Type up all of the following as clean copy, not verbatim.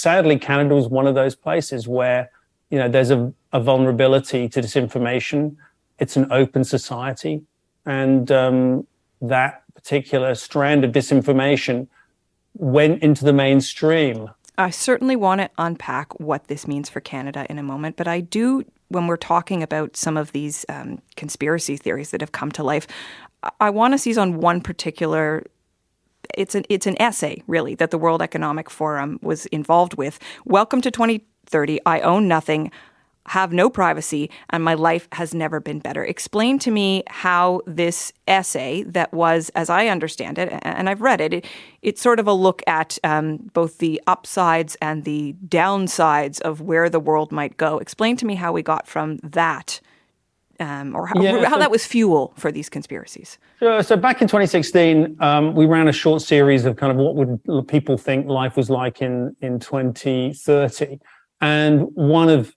sadly, Canada was one of those places where, there's a vulnerability to disinformation. It's an open society. And that particular strand of disinformation went into the mainstream. I certainly want to unpack what this means for Canada in a moment, but I do, when we're talking about some of these conspiracy theories that have come to life, I want to seize on one particular. It's an essay, really, that the World Economic Forum was involved with. Welcome to 2030. I own nothing, have no privacy, and my life has never been better. Explain to me how this essay that was, as I understand it, and I've read it, it's sort of a look at both the upsides and the downsides of where the world might go. Explain to me how we got from that, or how that was fuel for these conspiracies. Sure. So back in 2016, we ran a short series of kind of what would people think life was like in 2030. And one of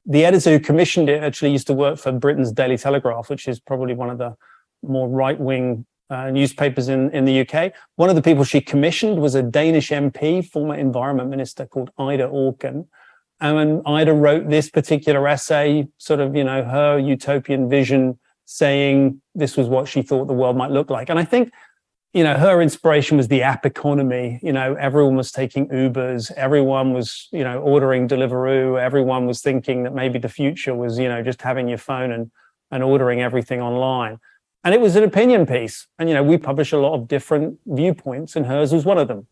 the editor who commissioned it actually used to work for Britain's Daily Telegraph, which is probably one of the more right-wing newspapers in the UK. One of the people she commissioned was a Danish MP, former environment minister called Ida Auken. And when Ida wrote this particular essay, sort of, her utopian vision, saying this was what she thought the world might look like. And I think, her inspiration was the app economy. Everyone was taking Ubers. Everyone was, ordering Deliveroo. Everyone was thinking that maybe the future was, just having your phone and ordering everything online. And it was an opinion piece. And, we publish a lot of different viewpoints, and hers was one of them.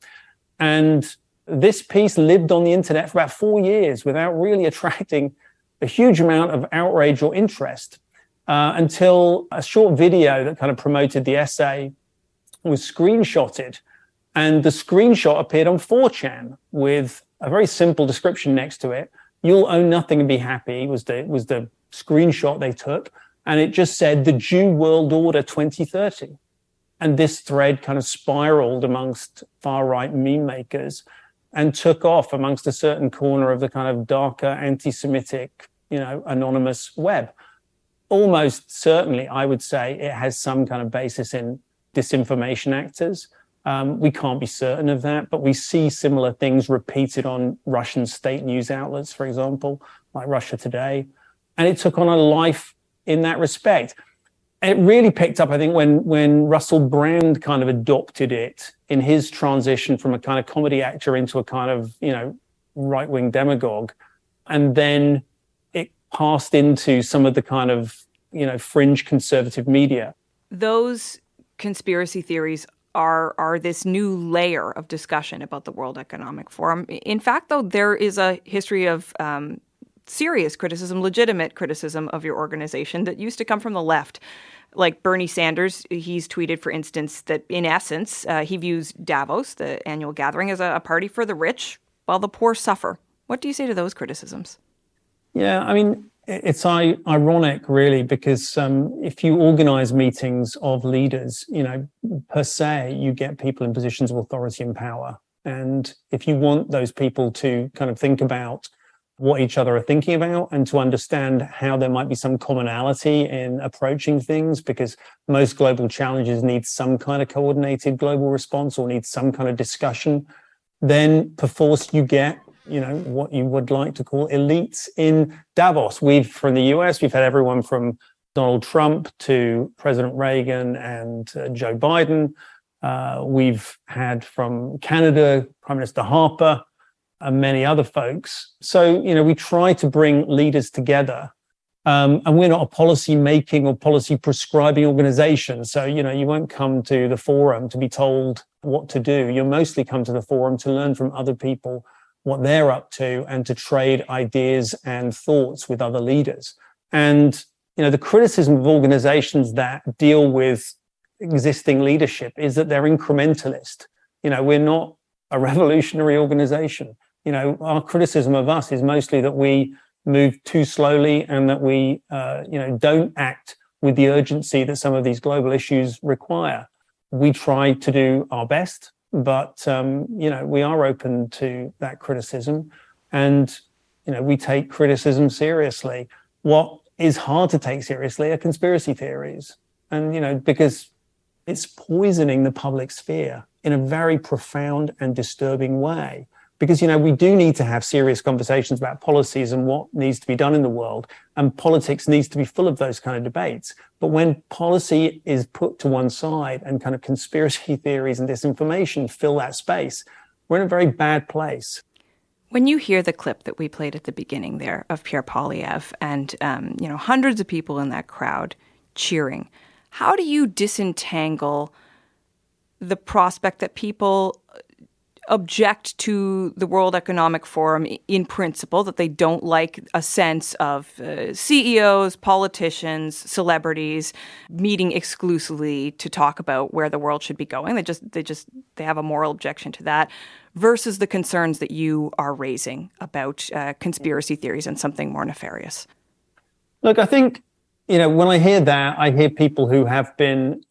And this piece lived on the internet for about 4 years without really attracting a huge amount of outrage or interest until a short video that kind of promoted the essay was screenshotted. And the screenshot appeared on 4chan with a very simple description next to it. "You'll own nothing and be happy" was the screenshot they took. And it just said "the Jew World Order 2030. And this thread kind of spiraled amongst far-right meme makers and took off amongst a certain corner of the kind of darker anti-Semitic, anonymous web. Almost certainly, I would say, it has some kind of basis in disinformation actors. We can't be certain of that, but we see similar things repeated on Russian state news outlets, for example, like Russia Today. And it took on a life in that respect. It really picked up, I think, when Russell Brand kind of adopted it in his transition from a kind of comedy actor into a kind of, right-wing demagogue. And then it passed into some of the kind of, fringe conservative media. Those conspiracy theories are this new layer of discussion about the World Economic Forum. In fact, though, there is a history of serious criticism, legitimate criticism of your organization that used to come from the left. Like Bernie Sanders, he's tweeted, for instance, that in essence, he views Davos, the annual gathering, as a party for the rich while the poor suffer. What do you say to those criticisms? Yeah, I mean, it's ironic, really, because if you organize meetings of leaders, per se, you get people in positions of authority and power. And if you want those people to kind of think about what each other are thinking about and to understand how there might be some commonality in approaching things, because most global challenges need some kind of coordinated global response or need some kind of discussion, then perforce you get, what you would like to call elites in Davos. From the US, we've had everyone from Donald Trump to President Reagan and Joe Biden. We've had from Canada, Prime Minister Harper, and many other folks. So, we try to bring leaders together. And we're not a policy making or policy prescribing organization. So, you won't come to the forum to be told what to do. You'll mostly come to the forum to learn from other people what they're up to and to trade ideas and thoughts with other leaders. And, the criticism of organizations that deal with existing leadership is that they're incrementalist. We're not a revolutionary organization. Our criticism of us is mostly that we move too slowly and that we, don't act with the urgency that some of these global issues require. We try to do our best, but, we are open to that criticism and, we take criticism seriously. What is hard to take seriously are conspiracy theories. And, because it's poisoning the public sphere in a very profound and disturbing way. because, we do need to have serious conversations about policies and what needs to be done in the world. And politics needs to be full of those kind of debates. But when policy is put to one side and kind of conspiracy theories and disinformation fill that space, we're in a very bad place. When you hear the clip that we played at the beginning there of Pierre Poilievre and, hundreds of people in that crowd cheering, how do you disentangle the prospect that people object to the World Economic Forum in principle, that they don't like a sense of CEOs, politicians, celebrities meeting exclusively to talk about where the world should be going? They have a moral objection to that, versus the concerns that you are raising about conspiracy theories and something more nefarious? Look, I think, when I hear that, I hear people who have been,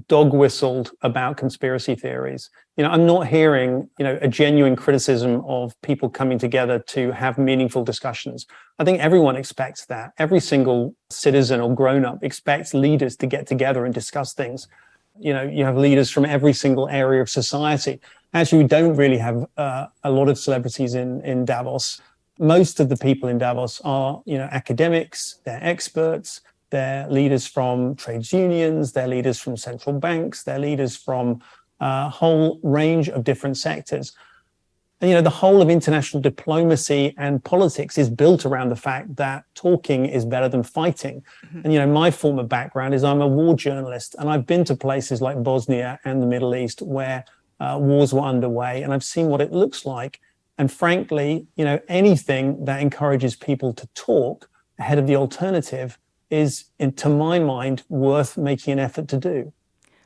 dog whistled about conspiracy theories. I'm not hearing, a genuine criticism of people coming together to have meaningful discussions. I think everyone expects that. Every single citizen or grown-up expects leaders to get together and discuss things. You have leaders from every single area of society. Actually, we don't really have a lot of celebrities in Davos. Most of the people in Davos are, academics, they're experts, they're leaders from trades unions, they're leaders from central banks, they're leaders from a whole range of different sectors. And, the whole of international diplomacy and politics is built around the fact that talking is better than fighting. Mm-hmm. And, my former background is I'm a war journalist, and I've been to places like Bosnia and the Middle East where wars were underway, and I've seen what it looks like. And frankly, anything that encourages people to talk ahead of the alternative is, to my mind, worth making an effort to do.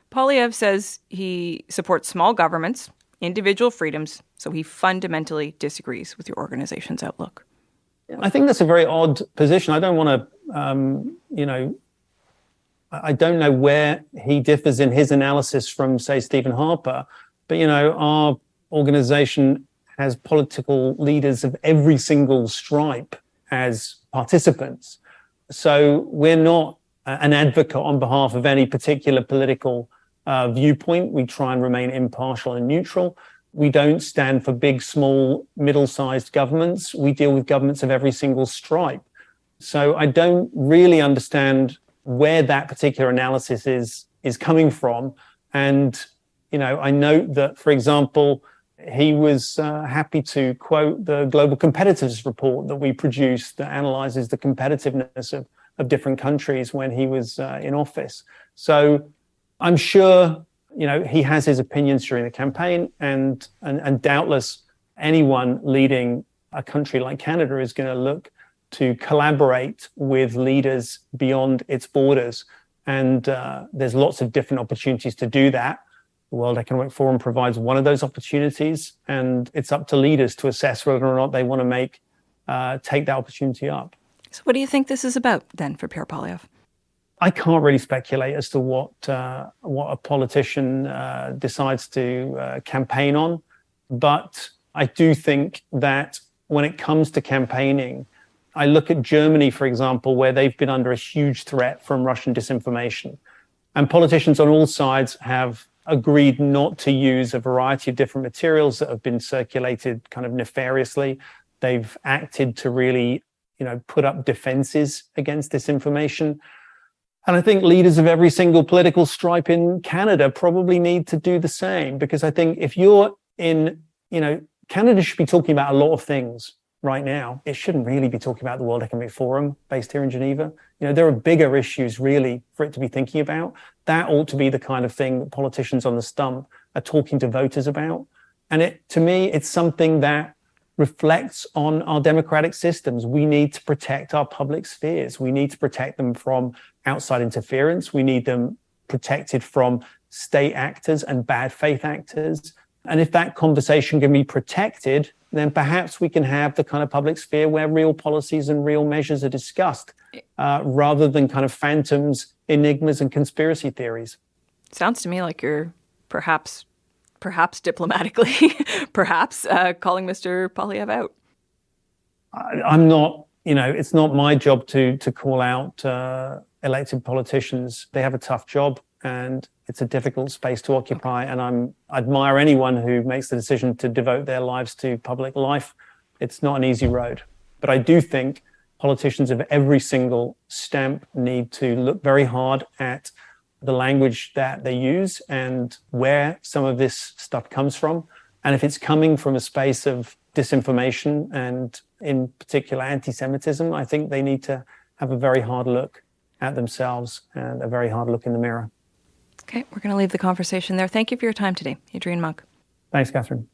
Poilievre says he supports small governments, individual freedoms, so he fundamentally disagrees with your organization's outlook. I think that's a very odd position. I don't want to, I don't know where he differs in his analysis from, say, Stephen Harper, but, our organization has political leaders of every single stripe as participants. So we're not an advocate on behalf of any particular political viewpoint. We try and remain impartial and neutral. We don't stand for big, small, middle-sized governments. We deal with governments of every single stripe. So I don't really understand where that particular analysis is coming from. And, I note that, for example, he was happy to quote the Global Competitiveness Report that we produced that analyzes the competitiveness of different countries when he was in office. So I'm sure, he has his opinions during the campaign, and doubtless anyone leading a country like Canada is going to look to collaborate with leaders beyond its borders. And there's lots of different opportunities to do that. The World Economic Forum provides one of those opportunities, and it's up to leaders to assess whether or not they want to take that opportunity up. So what do you think this is about then for Pierre Poilievre? I can't really speculate as to what a politician decides to campaign on, but I do think that when it comes to campaigning, I look at Germany, for example, where they've been under a huge threat from Russian disinformation, and politicians on all sides have agreed not to use a variety of different materials that have been circulated kind of nefariously. They've acted to really, put up defenses against disinformation. And I think leaders of every single political stripe in Canada probably need to do the same, because I think if you're in, Canada should be talking about a lot of things right now. It shouldn't really be talking about the World Economic Forum based here in Geneva. There are bigger issues really for it to be thinking about. That ought to be the kind of thing that politicians on the stump are talking to voters about. And to me, it's something that reflects on our democratic systems. We need to protect our public spheres. We need to protect them from outside interference. We need them protected from state actors and bad faith actors. And if that conversation can be protected, then perhaps we can have the kind of public sphere where real policies and real measures are discussed, rather than kind of phantoms, enigmas, and conspiracy theories. Sounds to me like you're perhaps diplomatically, calling Mr. Poilievre out. I'm not, it's not my job to call out elected politicians. They have a tough job, and it's a difficult space to occupy. And I admire anyone who makes the decision to devote their lives to public life. It's not an easy road. But I do think politicians of every single stamp need to look very hard at the language that they use and where some of this stuff comes from. And if it's coming from a space of disinformation and in particular anti-Semitism, I think they need to have a very hard look at themselves and a very hard look in the mirror. Okay, we're going to leave the conversation there. Thank you for your time today, Adrian Monck. Thanks, Catherine.